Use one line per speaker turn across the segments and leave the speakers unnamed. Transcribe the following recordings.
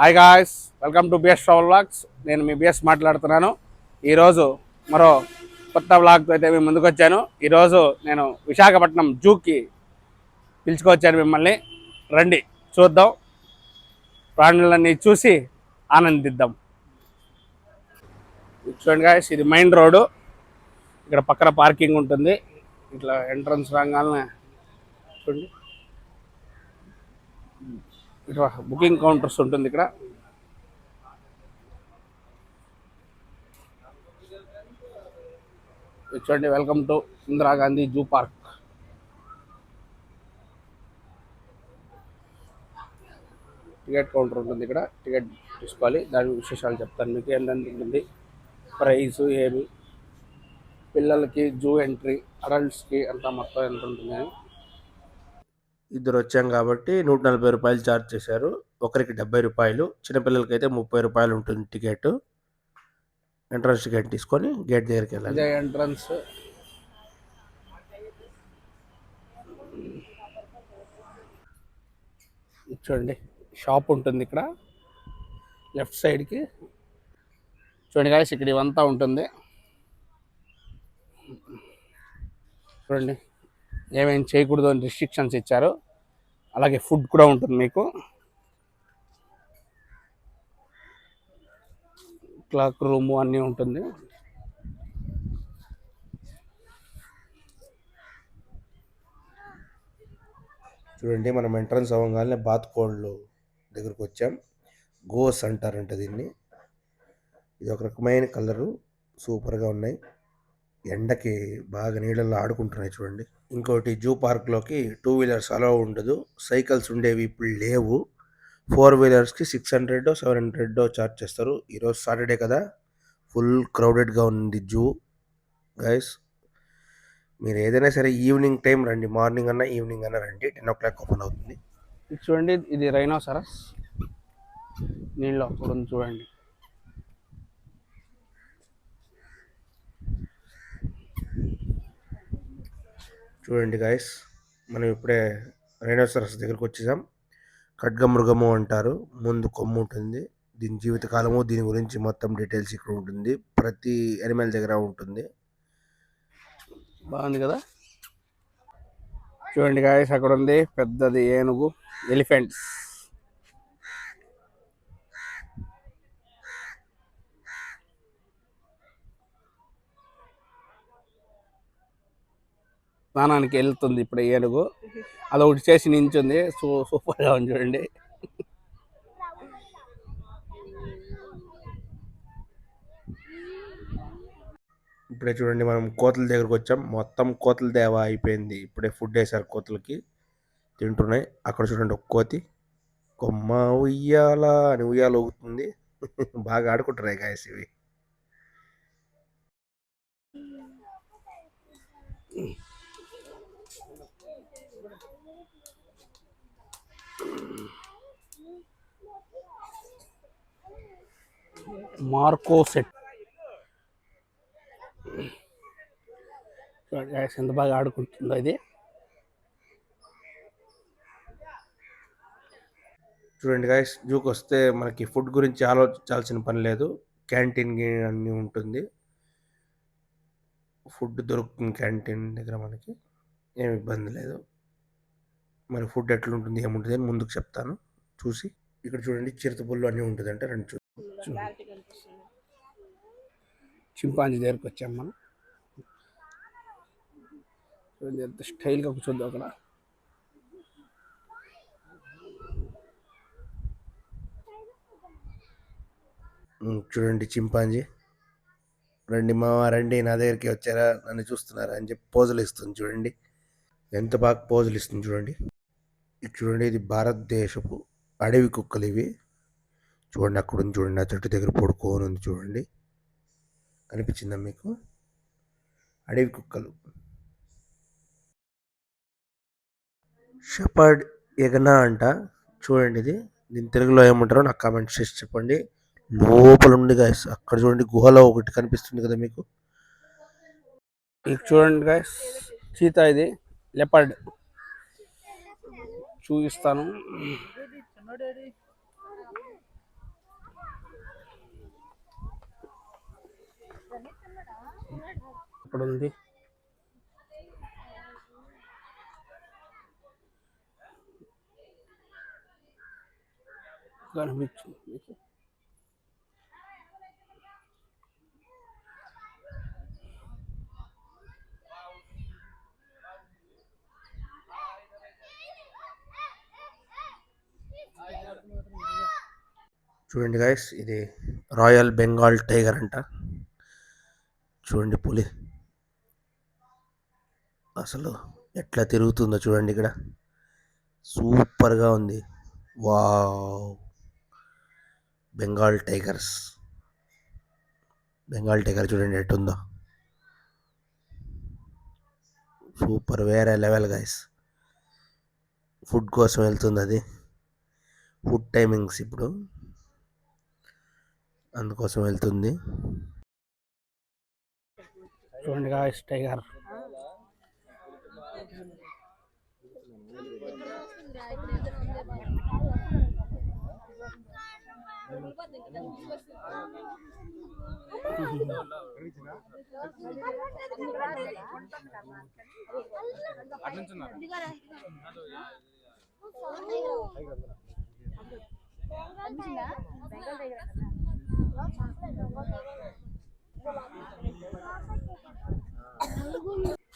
Hi guys, welcome to BS travel vlogs. నేను మీ BS మాట్లాడుతున్నాను. ఈరోజు మరో కొత్త వ్లాగ్తో అయితే మేము ముందుకు వచ్చాను. ఈరోజు నేను విశాఖపట్నం జూకి పిలుచుకొచ్చాను మిమ్మల్ని. రండి చూద్దాం, ప్రాణులన్నీ చూసి ఆనందిద్దాం. చూడండి గాయ్స్, ఇది మెయిన్ రోడ్డు. ఇక్కడ పక్కన పార్కింగ్ ఉంటుంది. ఇట్లా ఎంట్రన్స్ రాగానే చూడండి, ఇట్లా బుకింగ్ కౌంటర్స్ ఉంటుంది ఇక్కడ. చూడండి, welcome to Indira Gandhi zoo park. Ticket counter ఉంటుంది ఇక్కడ. టికెట్ తీసుకోవాలి. దాని విశేషాలు చెప్తాను మీకు. ఏంటంటే ఉంటుంది ప్రైస్, ఏమి పిల్లలకి జూ ఎంట్రీ, అడల్ట్స్కి అంతా మొత్తం ఎంత ఉంటుంది. ఇద్దరు వచ్చాం కాబట్టి 140 రూపాయలు ఛార్జ్ చేశారు. ఒకరికి 70 రూపాయలు, చిన్నపిల్లలకి అయితే 30 రూపాయలు ఉంటుంది టికెట్. ఎంట్రన్స్ టికెట్ తీసుకొని గేట్ దగ్గరికి వెళ్ళాలి. ఇదే ఎంట్రన్స్. చూడండి, షాప్ ఉంటుంది ఇక్కడ లెఫ్ట్ సైడ్కి. చూడండి గాయ్స్, ఇక్కడ ఇవంతా ఉంటుంది. చూడండి, ఏమేమి చేయకూడదు అని రిస్ట్రిక్షన్స్ ఇచ్చారు. అలాగే ఫుడ్ కూడా ఉంటుంది మీకు. క్లాక్ రూము అన్నీ ఉంటుంది. చూడండి, మనం ఎంట్రన్స్ అవ్వగానే బాత్ కోళ్ళు దగ్గరకు వచ్చాం. గోస్ అంటారంట దీన్ని. ఇది ఒక రకమైన కలరు, సూపర్గా ఉన్నాయి. ఎండకి బాగా నీళ్ళల్లో ఆడుకుంటున్నాయి చూడండి. ఇంకోటి, జూ పార్క్లోకి 2 వీలర్స్ అలౌ ఉండదు. సైకిల్స్ ఉండేవి ఇప్పుడు లేవు. 4 వీలర్స్కి 600 700 ఛార్జ్ చేస్తారు. ఈరోజు సాటర్డే కదా, ఫుల్ క్రౌడెడ్గా ఉంది జూ గైస్. మీరు ఏదైనా సరే ఈవినింగ్ టైం రండి. మార్నింగ్ అన్నా ఈవినింగ్ అన్నా రండి. 10 o'clock ఓపెన్ అవుతుంది. చూడండి, ఇది రైనోసరస్ నీళ్ళు అప్పుడు చూడండి. చూడండి గాయస్, మనం ఇప్పుడే రైనోసరస్ దగ్గరకు వచ్చేసాం. ఖడ్గమృగము అంటారు. ముందు కొమ్ము ఉంటుంది. దీని జీవితకాలము, దీని గురించి మొత్తం డీటెయిల్స్ ఇక్కడ ఉంటుంది. ప్రతి యానిమల్ దగ్గర ఉంటుంది. బాగుంది కదా. చూడండి గాయస్, అక్కడ ఉంది పెద్దది ఏనుగు, ఎలిఫెంట్స్. స్నానానికి వెళ్తుంది ఇప్పుడు ఏనుగు. అదొకటి చేసి నించుంది. సూపర్గా ఉంది చూడండి. ఇప్పుడే చూడండి, మనం కోతుల దగ్గరకు వచ్చాం. మొత్తం కోతుల దేవ అయిపోయింది. ఇప్పుడే ఫుడ్ వేసారు కోతులకి, తింటున్నాయి. అక్కడ చూడండి, ఒక కోతి కొమ్మ ఉయ్యాల అని ఉయ్యాల ఊగుతుంది. బాగా ఆడుకుంటున్నాయి గాయస్ ఇవి. మార్కో సెట్ ఎంత బాగా ఆడుకుంటుందో ఇది. చూడండి గాయస్, జూకి వస్తే మనకి ఫుడ్ గురించి ఆలోచించాల్సిన పని లేదు. క్యాంటీన్ అన్నీ ఉంటుంది. ఫుడ్ దొరుకుతుంది క్యాంటీన్ దగ్గర. మనకి ఏమి ఇబ్బంది లేదు. మరి ఫుడ్ ఎట్లుంటుంది, ఏముంటుంది అని ముందుకు చెప్తాను చూసి. ఇక్కడ చూడండి, చిరుతపుల్లు అన్నీ ఉంటుంది. అంటే రెండు చింపాంజీ దగ్గరకు వచ్చాం మనం. ఎంత స్టైల్గా కూర్చోద్దు అక్కడ. చూడండి, చింపాంజీ. రండి మావా రండి, నా దగ్గరికి వచ్చారా, నన్ను చూస్తున్నారా అని చెప్పి పోజులు ఇస్తుంది. చూడండి ఎంత బాగా పోజులు ఇస్తుంది చూడండి. ఇది చూడండి, ఇది భారతదేశపు అడవి కుక్కలు ఇవి. చూడండి, అక్కడ ఉంది చూడండి, ఆ చెట్టు దగ్గర పడుకోని ఉంది చూడండి. కనిపించిందా మీకు? అడవి కుక్కలు. షెపర్డ్ ఎగనా అంట. చూడండి, ఇది దీని తెలుగులో ఏమంటారో నాకు కామెంట్ చేసి చెప్పండి. లోపల ఉంది గాయస్. అక్కడ చూడండి, గుహలో ఒకటి కనిపిస్తుంది కదా మీకు. ఇది చూడండి గాయస్, చీతా. ఇది లెపర్డ్. చూపిస్తాను.
అక్కడ ఉంది. కనిపించింది.
చూడండి గాయస్, ఇది రాయల్ బెంగాల్ టైగర్ అంట. చూడండి పులి అసలు ఎట్లా తిరుగుతుందో చూడండి. ఇక్కడ సూపర్గా ఉంది. వావ్, బెంగాల్ టైగర్ చూడండి ఎట్టుందో. సూపర్, వేరే లెవెల్ గైస్. ఫుడ్ కోసం వెళ్తుంది అది. ఫుడ్ టైమింగ్స్ ఇప్పుడు, అందుకోసం వెళ్తుంది.
చూడండి గాయస్, టైగర్.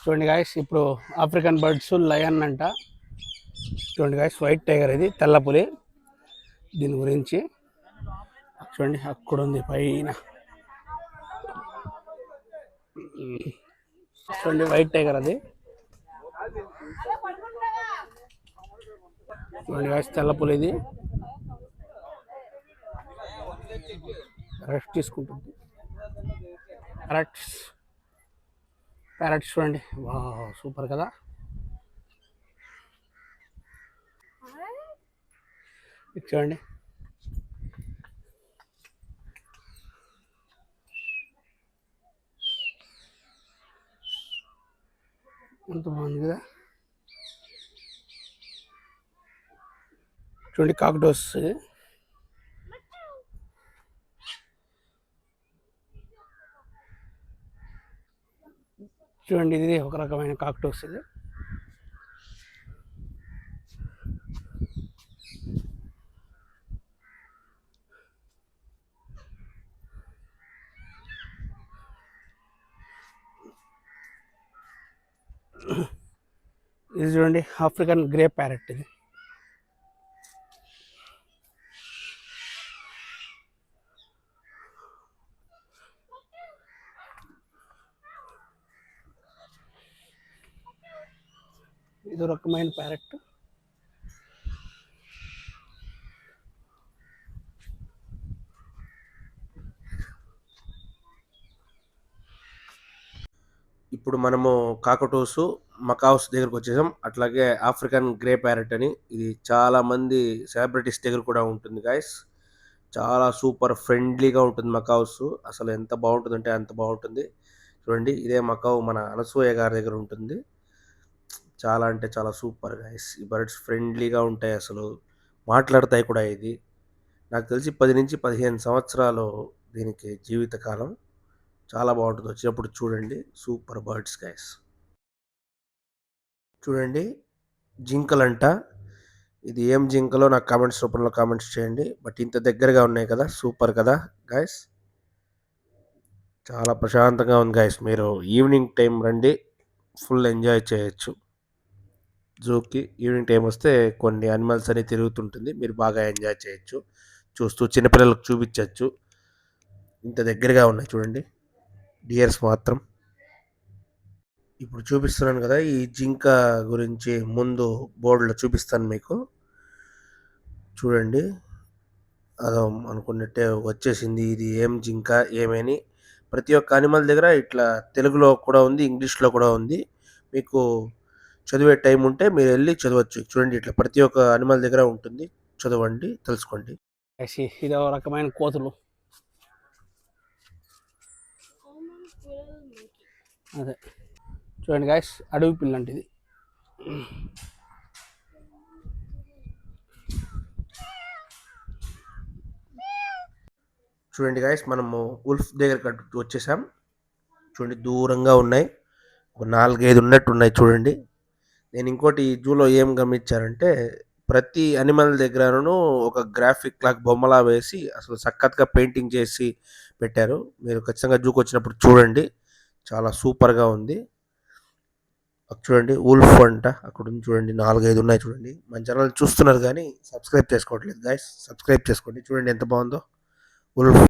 చూడండి గాయస్, ఇప్పుడు ఆఫ్రికన్ బర్డ్స్ లయన్ అంట. చూడండి గాయస్, వైట్ టైగర్, ఇది తెల్ల పులి. దీని గురించి చూడండి, అక్కడ ఉంది పైన. చూడండి, వైట్ టైగర్ అది. చూడండి గాయస్, తెల్ల పులి ఇది. రెస్ట్ తీసుకుంటుంది. ప్యారెట్స్ చూడండి, వా సూపర్ కదా. చూడండి, ఎంత బాగుంది కదా. చూడండి, కాక్టోస్. చూడండి, ఇది ఒక రకమైన కాక్టోస్. ఇది ఇది చూడండి, ఆఫ్రికన్ గ్రే ప్యారెట్. ఇది రకమైన ప్యారెట్.
ఇప్పుడు మనము కాకటోసు, మకావ్స్ దగ్గరకు వచ్చేసాం. అట్లాగే ఆఫ్రికన్ గ్రే ప్యారెట్ అని, ఇది చాలా మంది సెలబ్రిటీస్ దగ్గర కూడా ఉంటుంది గాయస్. చాలా సూపర్ ఫ్రెండ్లీగా ఉంటుంది మకావ్స్. అసలు ఎంత బాగుంటుందంటే అంత బాగుంటుంది. చూడండి, ఇదే మకావ్ మన అనసూయ గారి దగ్గర ఉంటుంది. చాలా అంటే చాలా సూపర్ గాయస్. ఈ బర్డ్స్ ఫ్రెండ్లీగా ఉంటాయి, అసలు మాట్లాడతాయి కూడా. ఇది నాకు తెలిసి 10 నుంచి 15 సంవత్సరాలు దీనికి జీవితకాలం. చాలా బాగుంటుంది. వచ్చినప్పుడు చూడండి, సూపర్ బర్డ్స్ గైస్. చూడండి, జింకలంట. ఇది ఏం జింకలో నాకు కామెంట్స్ రూపంలో కామెంట్స్ చేయండి. బట్ ఇంత దగ్గరగా ఉన్నాయి కదా, సూపర్ కదా గైస్. చాలా ప్రశాంతంగా ఉంది గైస్. మీరు ఈవినింగ్ టైం రండి, ఫుల్ ఎంజాయ్ చేయొచ్చు. జూకి ఈవినింగ్ టైం వస్తే కొన్ని అనిమల్స్ అని తిరుగుతుంటుంది, మీరు బాగా ఎంజాయ్ చేయొచ్చు. చూస్తూ చిన్నపిల్లలకు చూపించవచ్చు. ఇంత దగ్గరగా ఉన్నాయి చూడండి, డియర్స్ మాత్రం. ఇప్పుడు చూపిస్తున్నాను కదా, ఈ జింక గురించి ముందు బోర్డులో చూపిస్తాను మీకు. చూడండి, అదో అనుకున్నట్టే వచ్చేసింది. ఇది ఏం జింక ఏమని ప్రతి ఒక్క అనిమల్ దగ్గర ఇట్లా తెలుగులో కూడా ఉంది, ఇంగ్లీష్లో కూడా ఉంది. మీకు చదివే టైం ఉంటే మీరు వెళ్ళి చదవచ్చు. చూడండి, ఇట్లా ప్రతి ఒక్క అనిమల్ దగ్గర ఉంటుంది. చదవండి, తెలుసుకోండి.
ఇది ఒక రకమైన కోతులు. అదే చూడండి గాయస్, అడవి పిల్ల అంటే ఇది.
చూడండి గాయస్, మనము ఉల్ఫ్ దగ్గర వచ్చేసాం. చూడండి దూరంగా ఉన్నాయి, ఒక 4-5 ఉన్నట్టు ఉన్నాయి చూడండి. నేను ఇంకోటి జూలో ఏం గమనించానంటే, ప్రతి అనిమల్ దగ్గరను ఒక గ్రాఫిక్ లాగా బొమ్మలా వేసి అసలు సక్కత్గా పెయింటింగ్ చేసి పెట్టారు. మీరు ఖచ్చితంగా జూకి వచ్చినప్పుడు చూడండి, చాలా సూపర్గా ఉంది. చూడండి ఉల్ఫ్ అంట అక్కడ ఉంది చూడండి, 4-5 ఉన్నాయి చూడండి. మన ఛానల్ చూస్తున్నారు కానీ సబ్స్క్రైబ్ చేసుకోవట్లేదు గాయస్, సబ్స్క్రైబ్ చేసుకోండి. చూడండి ఎంత బాగుందో ఉల్ఫ్.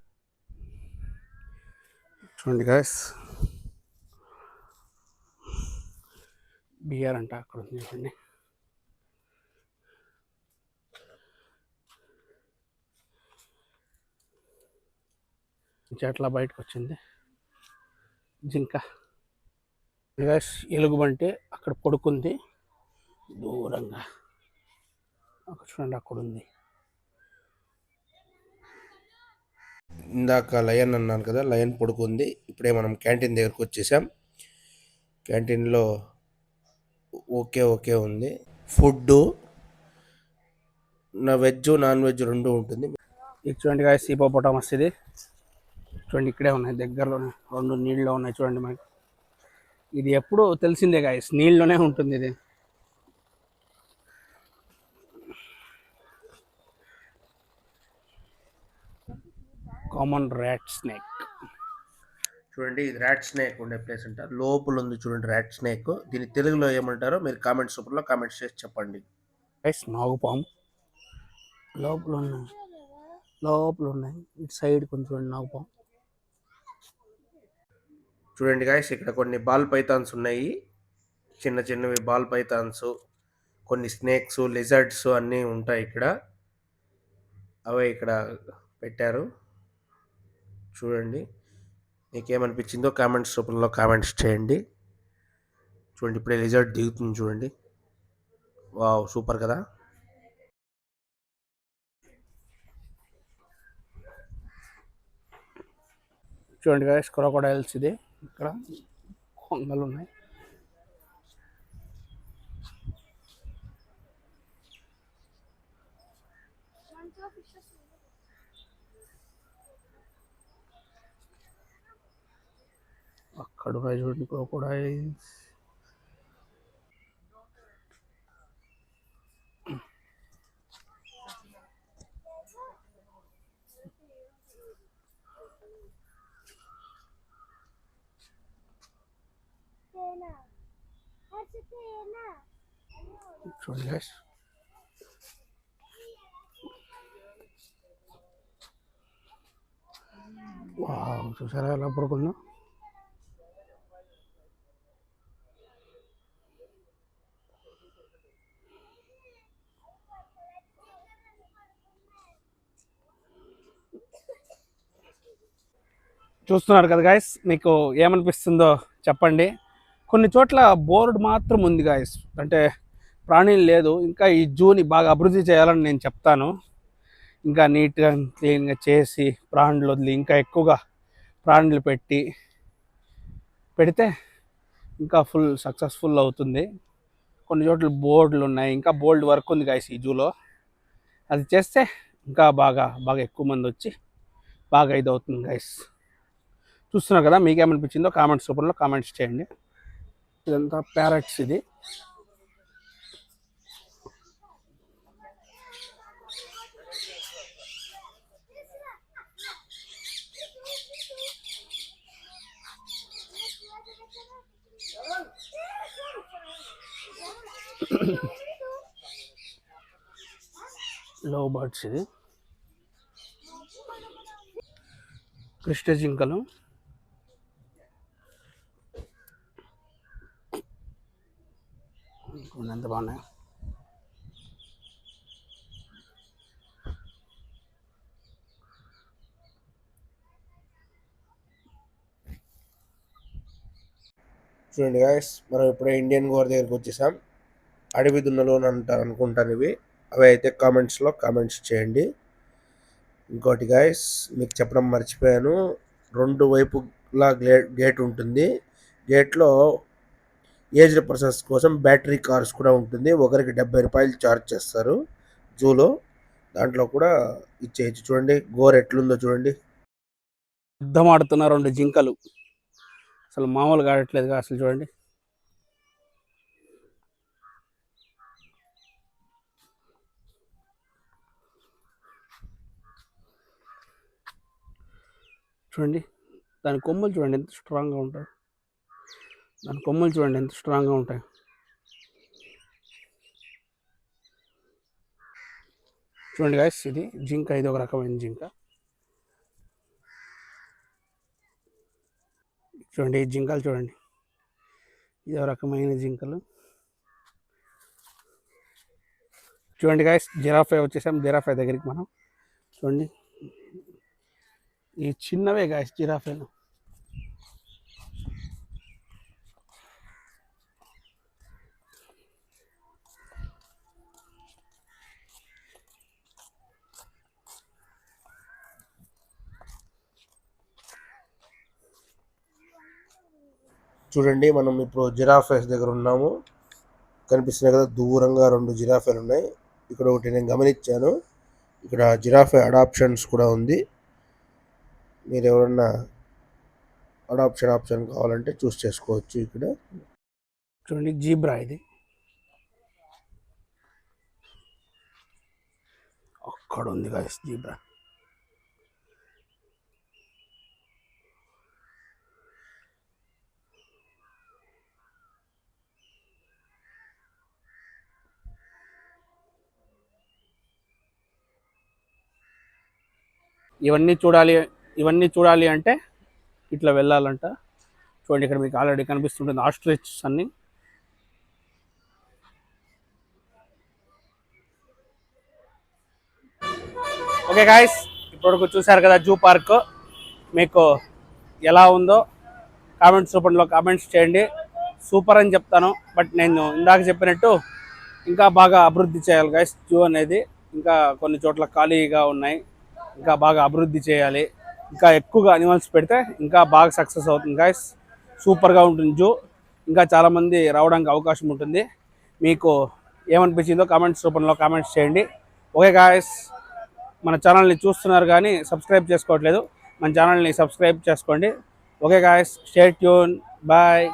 చూడండి గాయస్,
బియర్ అంట అక్కడ ఉంది చూడండి. చెట్ల బయటకు వచ్చింది జింక. ఎలుగుబంటి అక్కడ పడుకుంది దూరంగా, అక్కడ చూడండి అక్కడ ఉంది.
ఇందాక లయన్ అన్నాను కదా, లయన్ పడుకుంది. ఇప్పుడే మనం క్యాంటీన్ దగ్గరకు వచ్చేసాం. క్యాంటీన్లో ఓకే ఉంది ఫుడ్, వెజ్ నాన్ వెజ్ రెండు ఉంటుంది.
ఇది చూడండి గాయస్, హిపోపోటామస్ ఇది చూడండి, ఇక్కడే ఉన్నాయి దగ్గరలోనే, 2 నీళ్ళలో ఉన్నాయి చూడండి. మనకి ఇది ఎప్పుడు తెలిసిందే గాయస్, నీళ్ళలోనే ఉంటుంది ఇది. Common rat snake.
చూడండి ఇది ర్యాట్ స్నేక్ ఉండే ప్లేస్ అంట, లోపల ఉంది చూడండి ర్యాట్ స్నేక్. దీని తెలుగులో ఏమంటారో మీరు కామెంట్స్ రూపంలో కామెంట్స్ చేసి చెప్పండి.
గైస్ నాగుపాము లోపల ఉన్నాయి, ఇటు సైడ్ కొంచెం నాగుపాము.
చూడండి గాయస్, ఇక్కడ కొన్ని బాల్ పైథాన్స్ ఉన్నాయి, చిన్నవి బాల్ పైథాన్స్, కొన్ని స్నేక్స్, లిజర్డ్స్ అన్నీ ఉంటాయి ఇక్కడ. అవే ఇక్కడ పెట్టారు. చూడండి మీకేమనిపించిందో కామెంట్స్ రూపంలో కామెంట్స్ చేయండి. చూడండి ఇప్పుడే లిజర్డ్ దిగుతుంది చూడండి, వావ్ సూపర్ కదా.
చూడండి గాయస్, క్రొకోడైల్స్ ఇది, ఇక్కడ కొంగలు ఉన్నాయి. అక్కడ ఉన్నాయి చూడండి క్రొకోడైల్స్. చూడండి గైస్, వావ్ చూసారా ఎలా పడుకుందో. చూస్తున్నారు కదా గాయస్, మీకు ఏమనిపిస్తుందో చెప్పండి. కొన్ని చోట్ల బోర్డు మాత్రం ఉంది గాయస్, అంటే ప్రాణులు లేదు. ఇంకా ఈ జూని బాగా అభివృద్ధి చేయాలని నేను చెప్తాను. ఇంకా నీట్గా క్లీన్గా చేసి ప్రాణులు వదిలి ఇంకా ఎక్కువగా ప్రాణులు పెడితే ఇంకా ఫుల్ సక్సెస్ఫుల్ అవుతుంది. కొన్ని చోట్ల బోర్డులు ఉన్నాయి, ఇంకా బోల్డ్ వర్క్ ఉంది గాయస్ ఈ జూలో. అది చేస్తే ఇంకా బాగా ఎక్కువ మంది వచ్చి బాగా ఇది అవుతుంది గాయస్. చూస్తున్నారు కదా, మీకేమనిపించిందో కామెంట్స్ రూపంలో కామెంట్స్ చేయండి. ఇదంతా ప్యారెట్స్ ఇది. లవ్ బర్డ్స్ ఇది, కృష్ణ జింకలు. ఎంత బాగున్నాయి.
చూడండి గాయస్, మనం ఇప్పుడే ఇండియన్ గోర్ దగ్గరికి వచ్చేసాం. అడవి దున్నలు అని అంటారు అనుకుంటాను ఇవి. అవి అయితే కామెంట్స్లో కామెంట్స్ చేయండి. ఇంకోటి గాయస్ మీకు చెప్పడం మర్చిపోయాను, 2 వైపులా గేట్ ఉంటుంది. గేట్లో ఏజ్డ్ పర్సన్స్ కోసం బ్యాటరీ కార్స్ కూడా ఉంటుంది. ఒకరికి 70 రూపాయలు ఛార్జ్ చేస్తారు జూలో. దాంట్లో కూడా ఇచ్చేయచ్చు. చూడండి గోర్ ఎట్లుందో చూడండి.
యుద్ధం ఆడుతున్న 2 జింకలు. అసలు మామూలుగా ఆడట్లేదుగా అసలు చూడండి. చూడండి దాని కొమ్ములు చూడండి ఎంత స్ట్రాంగ్గా ఉంటాయి. చూడండి గాయస్, ఇది జింక, ఇది ఒక రకమైన జింక. చూడండి ఈ జింకలు చూడండి, ఇది ఒక రకమైన జింకలు. చూడండి గాయస్, జిరాఫే వచ్చేసాం. జిరాఫే దగ్గరికి మనం చూడండి, ఈ చిన్నవే గాయస్ జిరాఫేలు.
చూడండి మనం ఇప్పుడు జిరాఫేస్ దగ్గర ఉన్నాము. కనిపిస్తున్నాయి కదా, దూరంగా 2 జిరాఫేలు ఉన్నాయి. ఇక్కడ ఒకటి నేను గమనించాను, ఇక్కడ జిరాఫే అడాప్షన్స్ కూడా ఉంది. మీరు ఎవరన్నా ఆప్షన్ కావాలంటే చూస్ చేసుకోవచ్చు. ఇక్కడ
చూడండి జీబ్రా, ఇది అక్కడ ఉంది గాయస్ జీబ్రా. ఇవన్నీ చూడాలి అంటే ఇట్లా వెళ్ళాలంట. చూడండి ఇక్కడ మీకు ఆల్రెడీ కనిపిస్తుంటుంది ఆస్ట్రిచ్ అన్ని. ఓకే గాయస్, ఇప్పటివరకు చూసారు కదా జూ పార్క్. మీకు ఎలా ఉందో కామెంట్స్ రూపంలో కామెంట్స్ చేయండి. సూపర్ అని చెప్తాను, బట్ నేను ఇందాక చెప్పినట్టు ఇంకా బాగా అభివృద్ధి చేయాలి గాయస్. జూ అనేది ఇంకా కొన్ని చోట్ల ఖాళీగా ఉన్నాయి, ఇంకా బాగా అభివృద్ధి చేయాలి. ఇంకా ఎక్కువగా అనిమల్స్ పెడితే ఇంకా బాగా సక్సెస్ అవుతుంది గాయస్. సూపర్గా ఉంటుంది జూ. ఇంకా చాలామంది రావడానికి అవకాశం ఉంటుంది. మీకు ఏమనిపించిందో కామెంట్స్ రూపంలో కామెంట్స్ చేయండి. ఓకే గాయస్, మన ఛానల్ని చూస్తున్నారు కానీ సబ్స్క్రైబ్ చేసుకోవట్లేదు, మన ఛానల్ని సబ్స్క్రైబ్ చేసుకోండి. Okay guys, stay tune, bye.